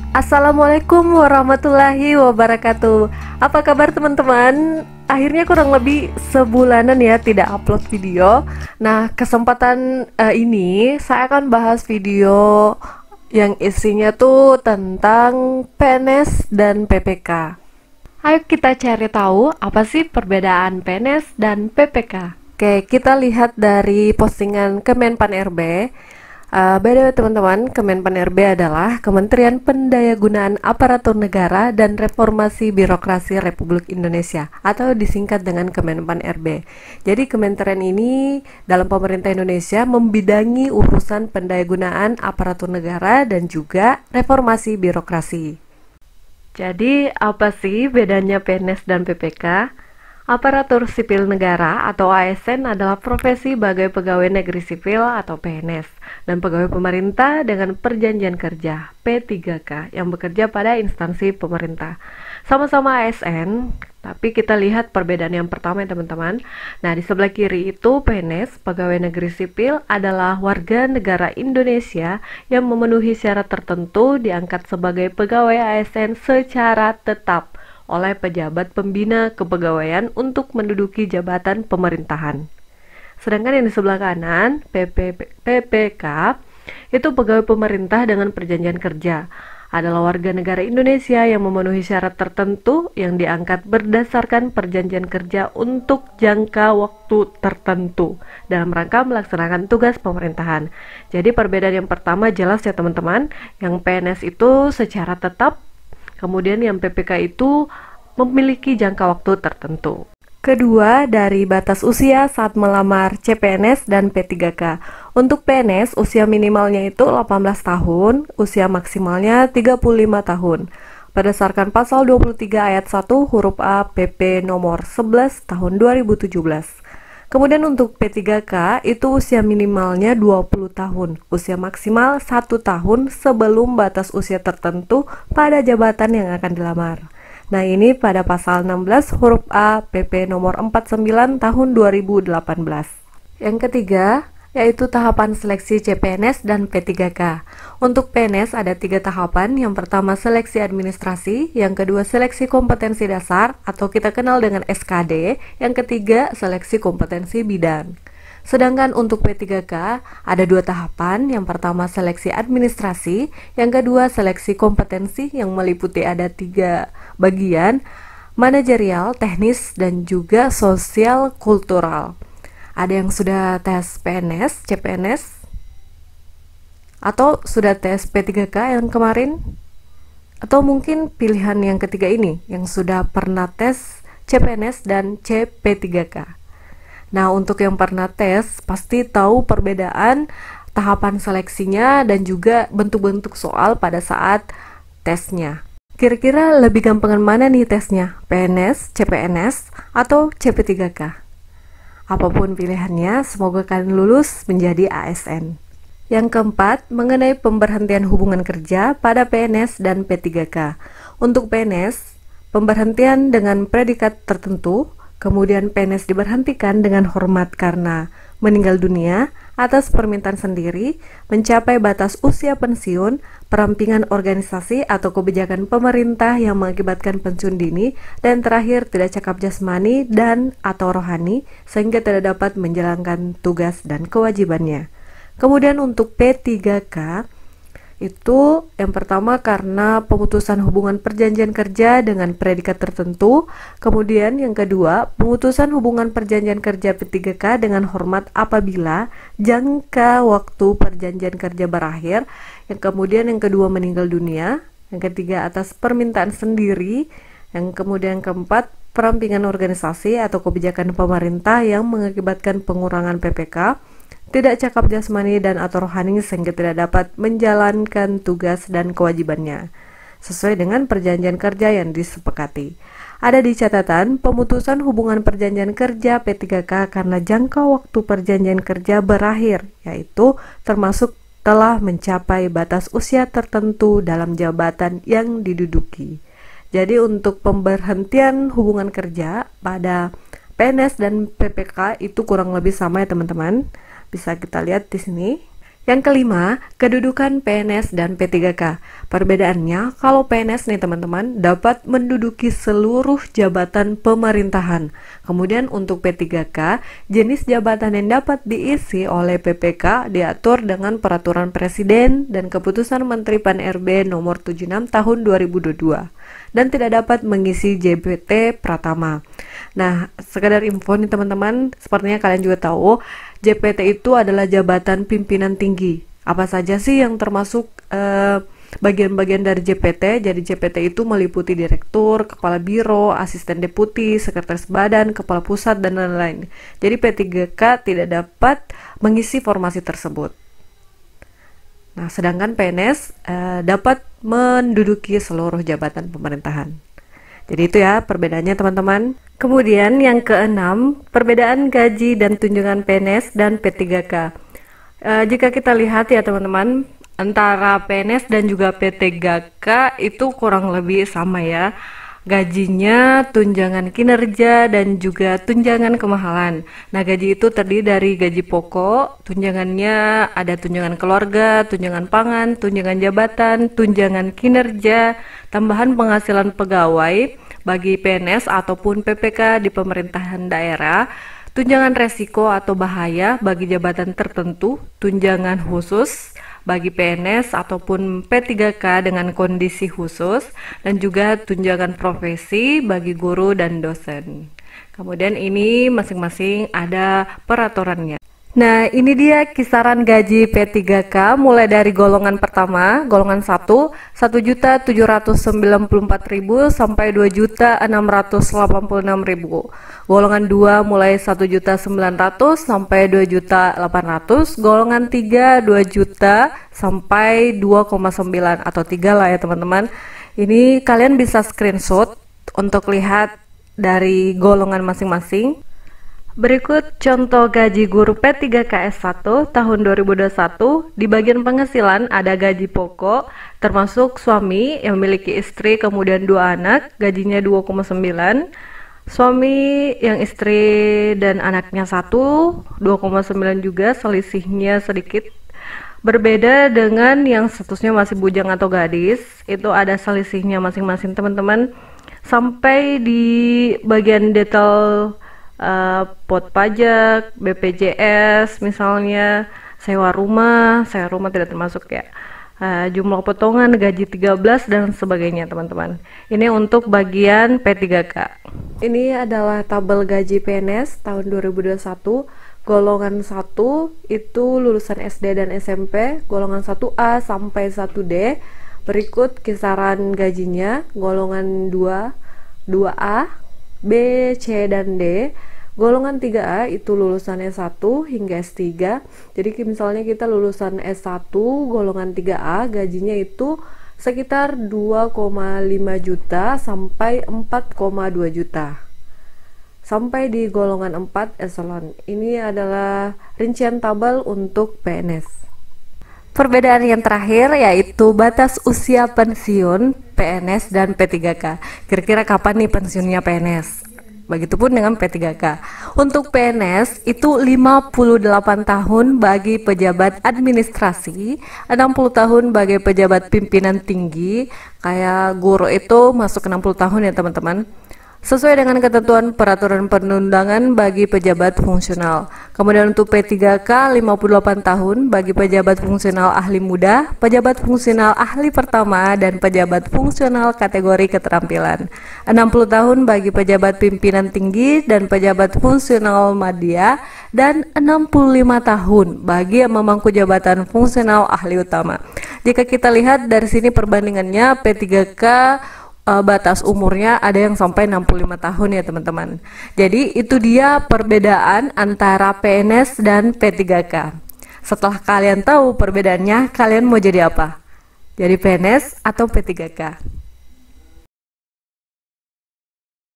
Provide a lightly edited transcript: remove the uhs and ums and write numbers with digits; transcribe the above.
Assalamualaikum warahmatullahi wabarakatuh. Apa kabar teman-teman? Akhirnya kurang lebih sebulanan ya tidak upload video. Nah, kesempatan ini saya akan bahas video yang isinya tuh tentang PNS dan PPK. Ayo kita cari tahu apa sih perbedaan PNS dan PPK. Oke, kita lihat dari postingan Kemenpan RB. By the way teman-teman, Kemenpan RB adalah Kementerian Pendayagunaan Aparatur Negara dan Reformasi Birokrasi Republik Indonesia atau disingkat dengan Kemenpan RB. Jadi kementerian ini dalam pemerintah Indonesia membidangi urusan pendayagunaan aparatur negara dan juga reformasi birokrasi. Jadi apa sih bedanya PNS dan PPK? Aparatur Sipil Negara atau ASN adalah profesi sebagai pegawai negeri sipil atau PNS dan pegawai pemerintah dengan perjanjian kerja P3K yang bekerja pada instansi pemerintah. Sama-sama ASN, tapi kita lihat perbedaan yang pertama ya teman-teman. Nah, di sebelah kiri itu PNS, pegawai negeri sipil, adalah warga negara Indonesia yang memenuhi syarat tertentu diangkat sebagai pegawai ASN secara tetap oleh pejabat pembina kepegawaian untuk menduduki jabatan pemerintahan. Sedangkan yang di sebelah kanan, PPK, itu pegawai pemerintah dengan perjanjian kerja, adalah warga negara Indonesia yang memenuhi syarat tertentu yang diangkat berdasarkan perjanjian kerja untuk jangka waktu tertentu dalam rangka melaksanakan tugas pemerintahan. Jadi perbedaan yang pertama jelas ya teman-teman, yang PNS itu secara tetap, kemudian yang PPK itu memiliki jangka waktu tertentu. Kedua, dari batas usia saat melamar CPNS dan P3K. Untuk PNS, usia minimalnya itu 18 tahun, usia maksimalnya 35 tahun. Berdasarkan pasal 23 ayat 1 huruf A PP nomor 11 tahun 2017. Kemudian untuk P3K itu usia minimalnya 20 tahun, usia maksimal 1 tahun sebelum batas usia tertentu pada jabatan yang akan dilamar. Nah, ini pada pasal 16 huruf A PP nomor 49 tahun 2018. Yang ketiga, yaitu tahapan seleksi CPNS dan P3K. Untuk PNS ada 3 tahapan. Yang pertama seleksi administrasi, yang kedua seleksi kompetensi dasar atau kita kenal dengan SKD, yang ketiga seleksi kompetensi bidang. Sedangkan untuk P3K ada 2 tahapan. Yang pertama seleksi administrasi, yang kedua seleksi kompetensi yang meliputi ada 3 bagian: manajerial, teknis, dan juga sosial kultural. Ada yang sudah tes PNS, CPNS, atau sudah tes P3K yang kemarin, atau mungkin pilihan yang ketiga ini yang sudah pernah tes CPNS dan CP3K. Nah, untuk yang pernah tes pasti tahu perbedaan tahapan seleksinya dan juga bentuk-bentuk soal pada saat tesnya. Kira-kira lebih gampangan mana nih tesnya? PNS, CPNS, atau CP3K? Apapun pilihannya, semoga kalian lulus menjadi ASN. Yang keempat, mengenai pemberhentian hubungan kerja pada PNS dan P3K. Untuk PNS, pemberhentian dengan predikat tertentu, kemudian PNS diberhentikan dengan hormat karena meninggal dunia atas permintaan sendiri, mencapai batas usia pensiun, perampingan organisasi atau kebijakan pemerintah yang mengakibatkan pensiun dini, dan terakhir tidak cakap jasmani dan atau rohani sehingga tidak dapat menjalankan tugas dan kewajibannya. Kemudian untuk P3K itu yang pertama karena pemutusan hubungan perjanjian kerja dengan predikat tertentu. Kemudian yang kedua, pemutusan hubungan perjanjian kerja P3K dengan hormat apabila jangka waktu perjanjian kerja berakhir. Yang kemudian yang kedua meninggal dunia. Yang ketiga atas permintaan sendiri. Yang kemudian keempat, perampingan organisasi atau kebijakan pemerintah yang mengakibatkan pengurangan PPK, tidak cakap jasmani dan atau rohani sehingga tidak dapat menjalankan tugas dan kewajibannya sesuai dengan perjanjian kerja yang disepakati. Ada di catatan pemutusan hubungan perjanjian kerja P3K karena jangka waktu perjanjian kerja berakhir, yaitu termasuk telah mencapai batas usia tertentu dalam jabatan yang diduduki. Jadi untuk pemberhentian hubungan kerja pada PNS dan PPK itu kurang lebih sama ya teman-teman. Bisa kita lihat di sini. Yang kelima, kedudukan PNS dan P3K. Perbedaannya, kalau PNS nih teman-teman, dapat menduduki seluruh jabatan pemerintahan. Kemudian untuk P3K, jenis jabatan yang dapat diisi oleh PPK diatur dengan Peraturan Presiden dan Keputusan Menteri Pan-RB nomor 76 tahun 2022 dan tidak dapat mengisi JPT Pratama. Nah, sekedar info nih teman-teman, sepertinya kalian juga tahu, JPT itu adalah jabatan pimpinan tinggi. Apa saja sih yang termasuk bagian-bagian dari JPT? Jadi JPT itu meliputi direktur, kepala biro, asisten deputi, sekretaris badan, kepala pusat, dan lain-lain. Jadi P3K tidak dapat mengisi formasi tersebut. Nah, sedangkan PNS dapat menduduki seluruh jabatan pemerintahan. Jadi itu ya perbedaannya teman-teman. Kemudian yang keenam, perbedaan gaji dan tunjangan PNS dan P3K. Jika kita lihat ya teman-teman, antara PNS dan juga P3K itu kurang lebih sama ya. Gajinya, tunjangan kinerja, dan juga tunjangan kemahalan. Nah, gaji itu terdiri dari gaji pokok, tunjangannya ada tunjangan keluarga, tunjangan pangan, tunjangan jabatan, tunjangan kinerja, tambahan penghasilan pegawai bagi PNS ataupun PPK di pemerintahan daerah, tunjangan resiko atau bahaya bagi jabatan tertentu, tunjangan khusus bagi PNS ataupun P3K dengan kondisi khusus, dan juga tunjangan profesi bagi guru dan dosen. Kemudian ini masing-masing ada peraturannya. Nah, ini dia kisaran gaji P3K mulai dari golongan pertama, golongan 1, 1.794.000 sampai 2.686.000. Golongan 2 mulai 1.900.000 sampai 2.800.000. Golongan 3 2 juta sampai 2,9 atau 3 lah ya teman-teman. Ini kalian bisa screenshot untuk lihat dari golongan masing-masing. Berikut contoh gaji guru P3K S1 tahun 2021. Di bagian penghasilan ada gaji pokok, termasuk suami yang memiliki istri kemudian 2 anak, gajinya 2,9. Suami yang istri dan anaknya 1, 2,9 juga, selisihnya sedikit. Berbeda dengan yang statusnya masih bujang atau gadis, itu ada selisihnya masing-masing teman-teman. Sampai di bagian detail pot pajak, BPJS misalnya, sewa rumah tidak termasuk ya, jumlah potongan, gaji 13 dan sebagainya teman-teman. Ini untuk bagian P3K. Ini adalah tabel gaji PNS tahun 2021. Golongan 1 itu lulusan SD dan SMP, golongan 1A sampai 1D. Berikut kisaran gajinya, golongan 2, 2A, B, C, dan D. Golongan 3A itu lulusan S1 hingga S3. Jadi misalnya kita lulusan S1 golongan 3A, gajinya itu sekitar 2,5 juta sampai 4,2 juta. Sampai di golongan 4 eselon. Ini adalah rincian tabel untuk PNS. Perbedaan yang terakhir yaitu batas usia pensiun PNS dan P3K. Kira-kira kapan nih pensiunnya PNS? Begitupun dengan P3K. Untuk PNS itu 58 tahun bagi pejabat administrasi, 60 tahun bagi pejabat pimpinan tinggi. Kayak guru itu masuk 60 tahun ya teman-teman. Sesuai dengan ketentuan peraturan perundangan bagi pejabat fungsional. Kemudian untuk P3K 58 tahun bagi pejabat fungsional ahli muda, pejabat fungsional ahli pertama, dan pejabat fungsional kategori keterampilan. 60 tahun bagi pejabat pimpinan tinggi dan pejabat fungsional media, dan 65 tahun bagi yang memangku jabatan fungsional ahli utama. Jika kita lihat dari sini perbandingannya, P3K batas umurnya ada yang sampai 65 tahun ya teman-teman. Jadi itu dia perbedaan antara PNS dan P3K. Setelah kalian tahu perbedaannya, kalian mau jadi apa? Jadi PNS atau P3K?